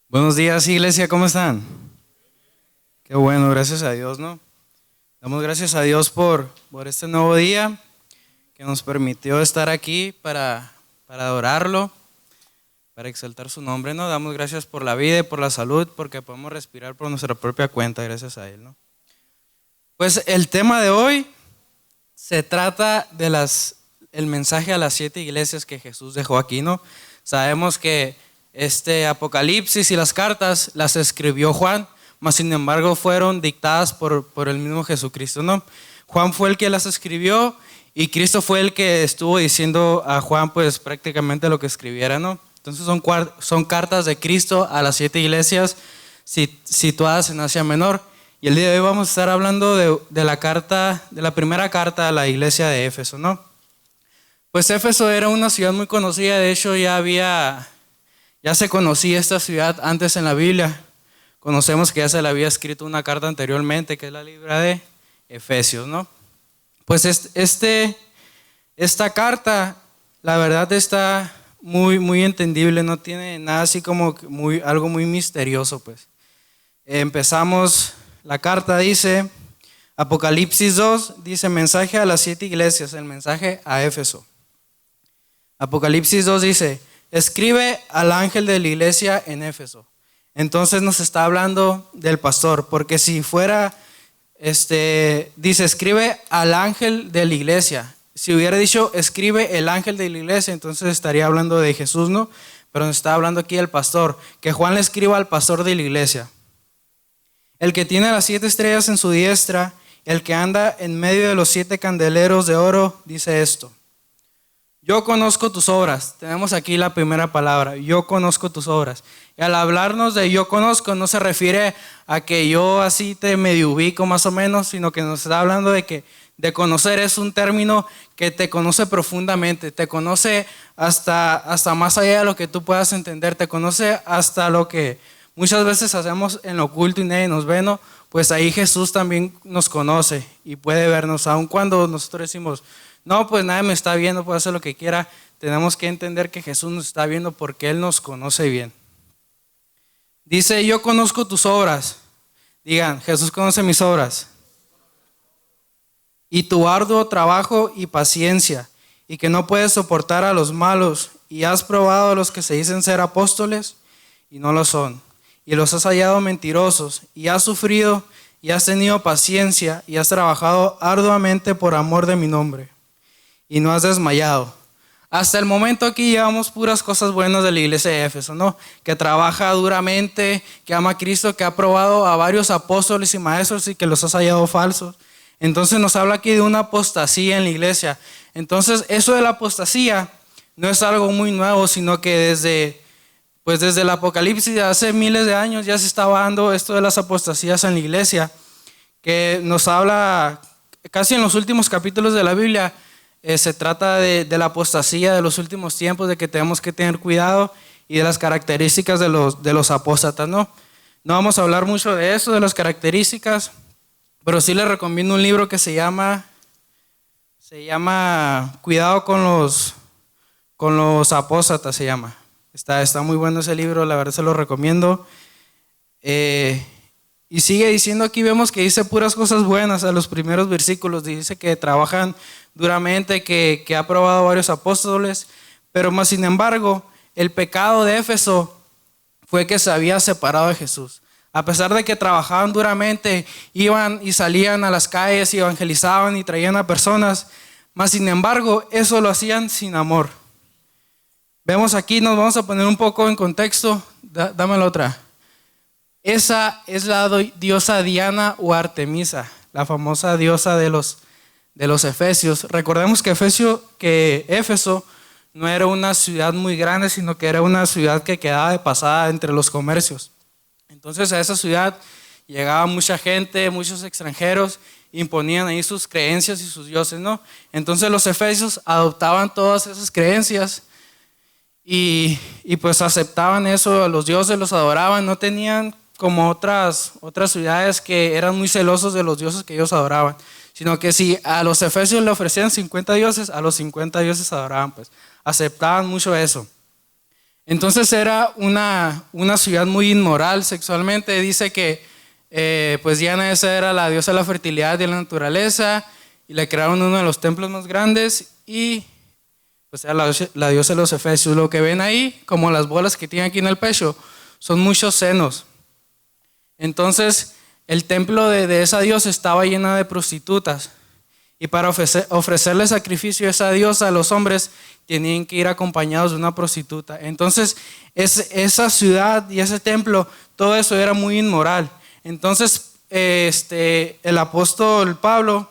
Buenos días, iglesia, ¿cómo están? Qué bueno, gracias a Dios, ¿no? Damos gracias a Dios por este nuevo día que nos permitió estar aquí para adorarlo, para exaltar su nombre, ¿no? Damos gracias por la vida y por la salud, porque podemos respirar por nuestra propia cuenta, gracias a Él, ¿no? Pues el tema de hoy se trata de el mensaje a las 7 iglesias que Jesús dejó aquí, ¿no? Sabemos que este Apocalipsis y las cartas las escribió Juan, mas sin embargo fueron dictadas por el mismo Jesucristo, ¿no? Juan fue el que las escribió y Cristo fue el que estuvo diciendo a Juan pues prácticamente lo que escribiera, ¿no? Entonces son cartas de Cristo a las 7 iglesias situadas en Asia Menor. Y el día de hoy vamos a estar hablando de la primera carta a la iglesia de Éfeso, ¿no? Pues Éfeso era una ciudad muy conocida, de hecho ya se conocía esta ciudad antes en la Biblia. Conocemos que ya se le había escrito una carta anteriormente, que es la libra de Efesios, ¿no? Pues esta carta, la verdad está muy entendible, no tiene nada así como algo muy misterioso, pues. Empezamos, la carta dice, Apocalipsis 2, dice mensaje a las 7 iglesias, el mensaje a Éfeso. Apocalipsis 2 dice, escribe al ángel de la iglesia en Éfeso. Entonces nos está hablando del pastor, porque si fuera, dice, escribe al ángel de la iglesia. Si hubiera dicho, escribe el ángel de la iglesia, entonces estaría hablando de Jesús, ¿no? Pero nos está hablando aquí del pastor, que Juan le escriba al pastor de la iglesia. El que tiene las 7 estrellas en su diestra, el que anda en medio de los 7 candeleros de oro, dice esto. Yo conozco tus obras. Tenemos aquí la primera palabra, yo conozco tus obras. Y al hablarnos de yo conozco, no se refiere a que yo así te medio ubico más o menos, sino que nos está hablando de conocer es un término que te conoce profundamente, te conoce hasta más allá de lo que tú puedas entender, te conoce hasta lo que muchas veces hacemos en lo oculto y nadie nos ve, ¿no? Pues ahí Jesús también nos conoce y puede vernos, aun cuando nosotros decimos, no, pues nadie me está viendo, puedo hacer lo que quiera. Tenemos que entender que Jesús nos está viendo porque Él nos conoce bien. Dice, yo conozco tus obras. Digan, Jesús conoce mis obras. Y tu arduo trabajo y paciencia, y que no puedes soportar a los malos, y has probado a los que se dicen ser apóstoles, y no lo son. Y los has hallado mentirosos, y has sufrido, y has tenido paciencia, y has trabajado arduamente por amor de mi nombre. Y no has desmayado. Hasta el momento aquí llevamos puras cosas buenas de la iglesia de Éfeso, ¿no? Que trabaja duramente, que ama a Cristo, que ha probado a varios apóstoles y maestros y que los ha hallado falsos. Entonces nos habla aquí de una apostasía en la iglesia. Entonces eso de la apostasía no es algo muy nuevo, sino que desde el Apocalipsis de hace miles de años ya se estaba dando esto de las apostasías en la iglesia, que nos habla casi en los últimos capítulos de la Biblia. Se trata de la apostasía de los últimos tiempos, de que tenemos que tener cuidado y de las características de los apóstatas, ¿no? No vamos a hablar mucho de eso, de las características, pero sí les recomiendo un libro que se llama Cuidado con los apóstatas, se llama. Está muy bueno ese libro, la verdad se lo recomiendo. Y sigue diciendo, aquí vemos que dice puras cosas buenas a los primeros versículos, dice que trabajan duramente, que ha probado varios apóstoles, pero más sin embargo, el pecado de Éfeso fue que se había separado de Jesús. A pesar de que trabajaban duramente, iban y salían a las calles y evangelizaban y traían a personas, más sin embargo, eso lo hacían sin amor. Vemos aquí, nos vamos a poner un poco en contexto, dame la otra. Esa es la diosa Diana o Artemisa, la famosa diosa de los efesios. Recordemos que Éfeso no era una ciudad muy grande, sino que era una ciudad que quedaba de pasada entre los comercios. Entonces a esa ciudad llegaba mucha gente, muchos extranjeros, imponían ahí sus creencias y sus dioses, ¿no? Entonces los efesios adoptaban todas esas creencias y pues aceptaban eso, los dioses los adoraban, no tenían como otras ciudades que eran muy celosos de los dioses que ellos adoraban, sino que si a los efesios le ofrecían 50 dioses, a los 50 dioses adoraban, pues aceptaban mucho eso. Entonces era una ciudad muy inmoral sexualmente. Dice que pues Diana esa era la diosa de la fertilidad y de la naturaleza, y le crearon uno de los templos más grandes, y pues era la diosa de los efesios. Lo que ven ahí, como las bolas que tiene aquí en el pecho, son muchos senos. Entonces el templo de esa diosa estaba llena de prostitutas, y para ofrecerle sacrificio a esa diosa, los hombres tenían que ir acompañados de una prostituta. Entonces esa ciudad y ese templo, todo eso era muy inmoral. Entonces el apóstol Pablo,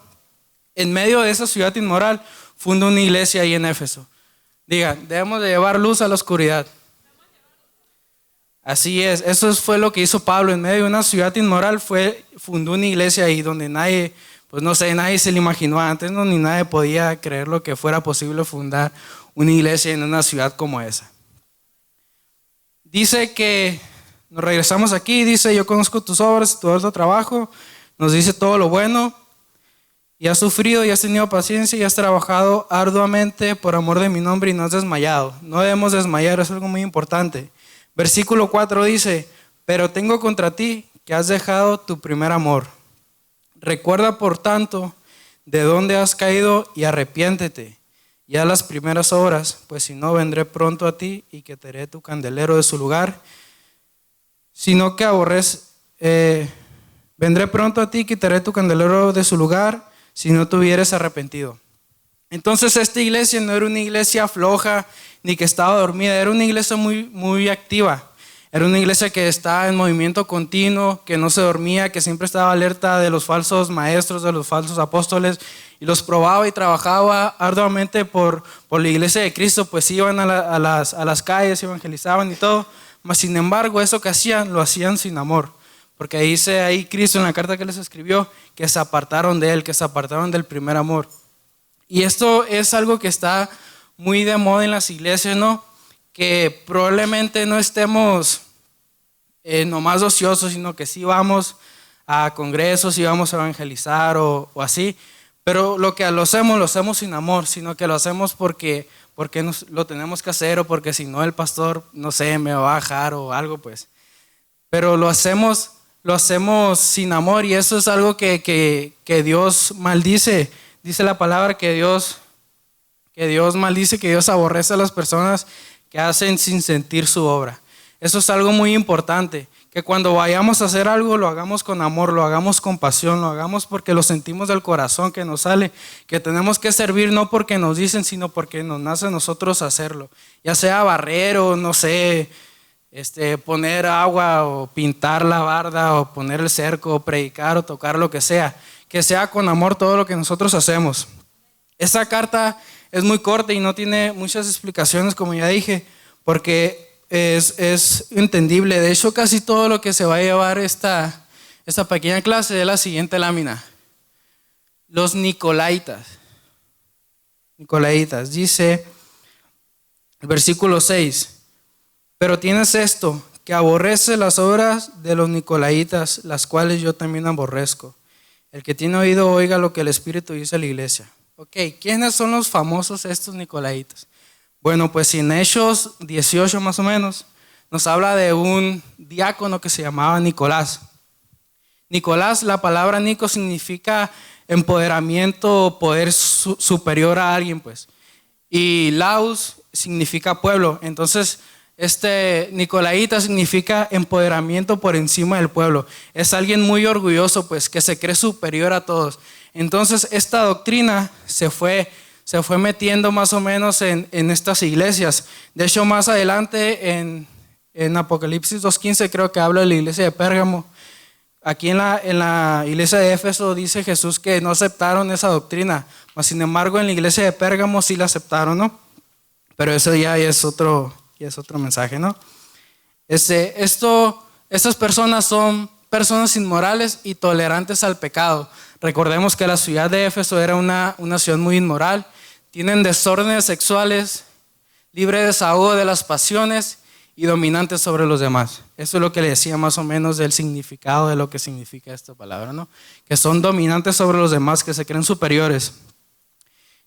en medio de esa ciudad inmoral, funda una iglesia ahí en Éfeso. Digan, debemos de llevar luz a la oscuridad. Así es, eso fue lo que hizo Pablo. En medio de una ciudad inmoral fundó una iglesia ahí donde nadie, pues no sé, nadie se lo imaginó antes, ¿no? Ni nadie podía creer lo que fuera posible fundar una iglesia en una ciudad como esa. Dice que, nos regresamos aquí, dice: yo conozco tus obras, tu arduo trabajo, nos dice todo lo bueno, y has sufrido y has tenido paciencia y has trabajado arduamente por amor de mi nombre y no has desmayado. No debemos desmayar, es algo muy importante. Versículo 4 dice: pero tengo contra ti que has dejado tu primer amor. Recuerda por tanto de dónde has caído y arrepiéntete. Ya las primeras obras, pues si no, vendré pronto a ti y quitaré tu candelero de su lugar. Sino que vendré pronto a ti y quitaré tu candelero de su lugar, si no te hubieres arrepentido. Entonces esta iglesia no era una iglesia floja ni que estaba dormida, era una iglesia muy, muy activa. Era una iglesia que estaba en movimiento continuo, que no se dormía, que siempre estaba alerta de los falsos maestros, de los falsos apóstoles, y los probaba y trabajaba arduamente por la iglesia de Cristo. Pues iban a las calles, evangelizaban y todo, mas sin embargo eso que hacían, lo hacían sin amor. Porque dice ahí Cristo en la carta que les escribió que se apartaron de Él, que se apartaron del primer amor. Y esto es algo que está muy de moda en las iglesias, ¿no? Que probablemente no estemos nomás ociosos, sino que sí vamos a congresos, sí vamos a evangelizar o así. Pero lo hacemos sin amor, sino que lo hacemos porque lo tenemos que hacer, o porque si no el pastor, no sé, me va a bajar o algo, pues. Pero lo hacemos sin amor, y eso es algo que Dios maldice. Dice la palabra que Dios maldice, que Dios aborrece a las personas que hacen sin sentir su obra. Eso es algo muy importante, que cuando vayamos a hacer algo lo hagamos con amor, lo hagamos con pasión, lo hagamos porque lo sentimos del corazón que nos sale, que tenemos que servir no porque nos dicen, sino porque nos nace a nosotros hacerlo. Ya sea barrer o no sé, poner agua o pintar la barda o poner el cerco o predicar o tocar, lo que sea con amor todo lo que nosotros hacemos. Esta carta es muy corta y no tiene muchas explicaciones, como ya dije, porque es entendible. De hecho, casi todo lo que se va a llevar esta pequeña clase es la siguiente lámina. Los Nicolaitas, dice el versículo 6: pero tienes esto, que aborrece las obras de los Nicolaitas, las cuales yo también aborrezco. El que tiene oído, oiga lo que el Espíritu dice a la iglesia. Ok, ¿quiénes son los famosos estos Nicolaitas? Bueno, pues en Hechos 18 más o menos, nos habla de un diácono que se llamaba Nicolás. Nicolás, la palabra Nico significa empoderamiento o poder superior a alguien, pues. Y Laus significa pueblo. Entonces, Nicolaita significa empoderamiento por encima del pueblo. Es alguien muy orgulloso, pues, que se cree superior a todos. Entonces esta doctrina se fue metiendo más o menos en estas iglesias. De hecho, más adelante en Apocalipsis 2:15 creo que habla de la iglesia de Pérgamo. Aquí en la iglesia de Éfeso dice Jesús que no aceptaron esa doctrina, mas sin embargo en la iglesia de Pérgamo sí la aceptaron, ¿no? Pero eso ya es otro mensaje, ¿no? Estas personas son personas inmorales y tolerantes al pecado. Recordemos que la ciudad de Éfeso era una ciudad muy inmoral. Tienen desórdenes sexuales, libre desahogo de las pasiones y dominantes sobre los demás. Eso es lo que le decía más o menos del significado de lo que significa esta palabra, ¿no? Que son dominantes sobre los demás, que se creen superiores.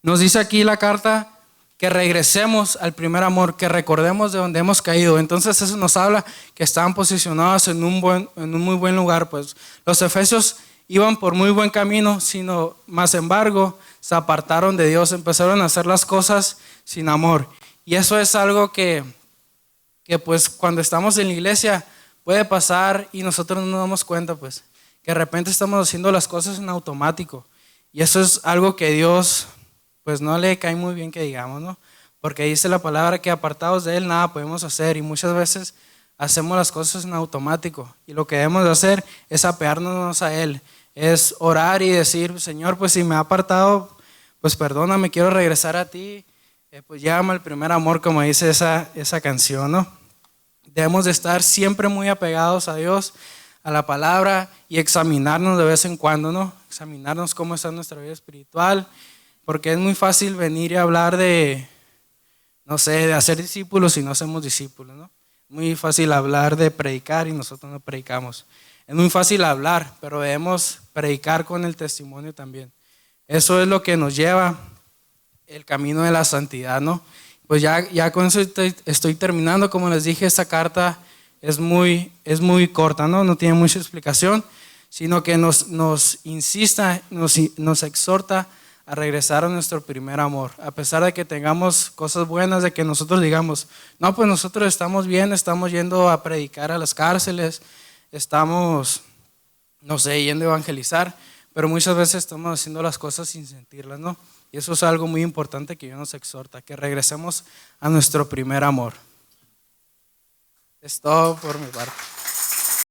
Nos dice aquí la carta que regresemos al primer amor, que recordemos de donde hemos caído. Entonces eso nos habla que estaban posicionados en un muy buen lugar. Pues los efesios iban por muy buen camino, sino más embargo se apartaron de Dios, empezaron a hacer las cosas sin amor. Y eso es algo que pues cuando estamos en la iglesia puede pasar y nosotros no nos damos cuenta, pues que de repente estamos haciendo las cosas en automático. Y eso es algo que Dios pues no le cae muy bien que digamos, ¿no? Porque dice la palabra que apartados de Él nada podemos hacer, y muchas veces hacemos las cosas en automático, y lo que debemos de hacer es apegarnos a Él, es orar y decir, Señor, pues si me ha apartado, pues perdóname, quiero regresar a ti, pues llévame al primer amor, como dice esa canción, ¿no? Debemos de estar siempre muy apegados a Dios, a la palabra, y examinarnos de vez en cuando, ¿no? Examinarnos cómo está nuestra vida espiritual, porque es muy fácil venir y hablar de, no sé, de hacer discípulos y no hacemos discípulos, ¿no? Muy fácil hablar de predicar y nosotros no predicamos. Es muy fácil hablar, pero debemos predicar con el testimonio también. Eso es lo que nos lleva el camino de la santidad, ¿no? Pues ya con eso estoy terminando. Como les dije, esta carta es muy corta, ¿no? No tiene mucha explicación, sino que nos insista, nos exhorta a regresar a nuestro primer amor. A pesar de que tengamos cosas buenas, de que nosotros digamos, no, pues nosotros estamos bien, estamos yendo a predicar a las cárceles, estamos, no sé, yendo a evangelizar, pero muchas veces estamos haciendo las cosas sin sentirlas, ¿no? Y eso es algo muy importante que Dios nos exhorta, que regresemos a nuestro primer amor. Es todo por mi parte.